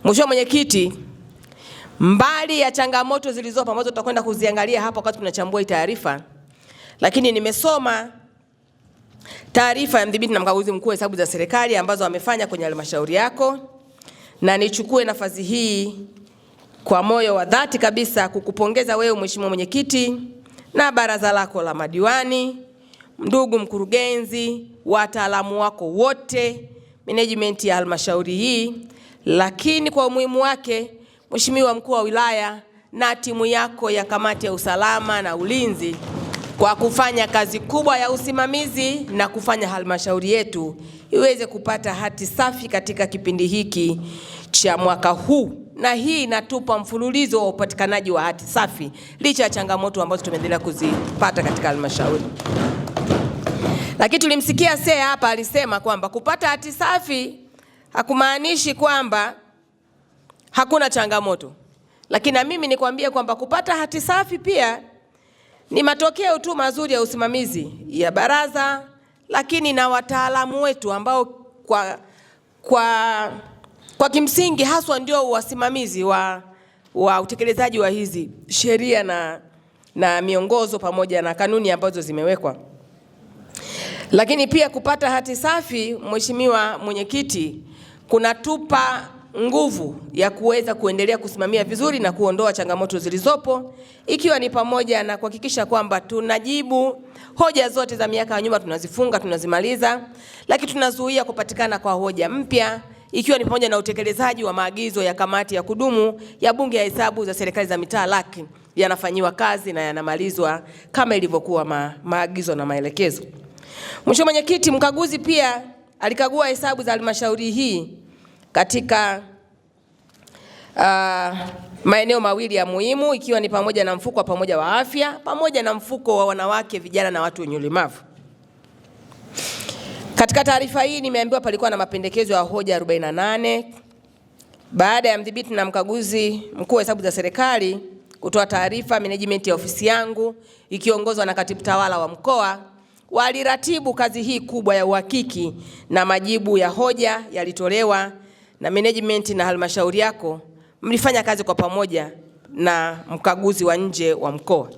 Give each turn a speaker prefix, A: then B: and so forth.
A: Mheshimiwa Mwenyekiti, mbali ya changamoto zilizopo ambazo tutakwenda kuziangalia hapa wakati tunachambua hii taarifa, lakini nimesoma taarifa ya mdhibiti na mkaguzi mkuu wa hesabu za serikali ambazo wamefanya kwenye halmashauri yako, na nichukue nafasi hii kwa moyo wa dhati kabisa kukupongeza wewe Mheshimiwa Mwenyekiti na baraza lako la madiwani, ndugu mkurugenzi, wataalamu wako wote, management ya halmashauri hii, lakini kwa umuhimu wake Mheshimiwa mkuu wa wilaya na timu yako ya kamati ya usalama na ulinzi kwa kufanya kazi kubwa ya usimamizi na kufanya halmashauri yetu iweze kupata hati safi katika kipindi hiki cha mwaka huu, na hii inatupa mfululizo wa upatikanaji wa hati safi licha ya changamoto ambazo tumeendelea kuzipata katika halmashauri. Lakini tulimsikia Sea hapa alisema kwamba kupata hati safi hakumaanishi kwamba hakuna changamoto. Lakini na mimi nikwambie kwamba kupata hati safi pia ni matokeo tu mazuri ya usimamizi ya baraza, lakini na wataalamu wetu ambao kwa kimsingi haswa ndio wasimamizi wa utekelezaji wa hizi sheria na miongozo pamoja na kanuni ambazo zimewekwa. Lakini pia kupata hati safi, Mheshimiwa Mwenyekiti, kunatupa nguvu ya kuweza kuendelea kusimamia vizuri na kuondoa changamoto zilizopo, ikiwa ni pamoja na kuhakikisha kwamba tunajibu hoja zote za miaka ya nyuma, tunazifunga, tunazimaliza, lakini tunazuia kupatikana kwa hoja mpya, ikiwa ni pamoja na utekelezaji wa maagizo ya kamati ya kudumu ya Bunge ya hesabu za serikali za mitaa laki yanafanyiwa kazi na yanamalizwa kama ilivyokuwa maagizo na maelekezo. Mheshimiwa Mwenyekiti, mkaguzi pia alikagua hesabu za halmashauri hii katika maeneo mawili ya muhimu, ikiwa ni pamoja na mfuko wa pamoja wa afya pamoja na mfuko wa wanawake, vijana na watu wenye ulemavu. Katika taarifa hii nimeambiwa palikuwa na mapendekezo ya hoja 48 baada ya mdhibiti na mkaguzi mkuu wa hesabu za serikali kutoa taarifa. Management ya ofisi yangu ikiongozwa na katibu tawala wa mkoa waliratibu kazi hii kubwa ya uhakiki, na majibu ya hoja yalitolewa na management na halmashauri yako mlifanya kazi kwa pamoja na mkaguzi wa nje wa mkoa.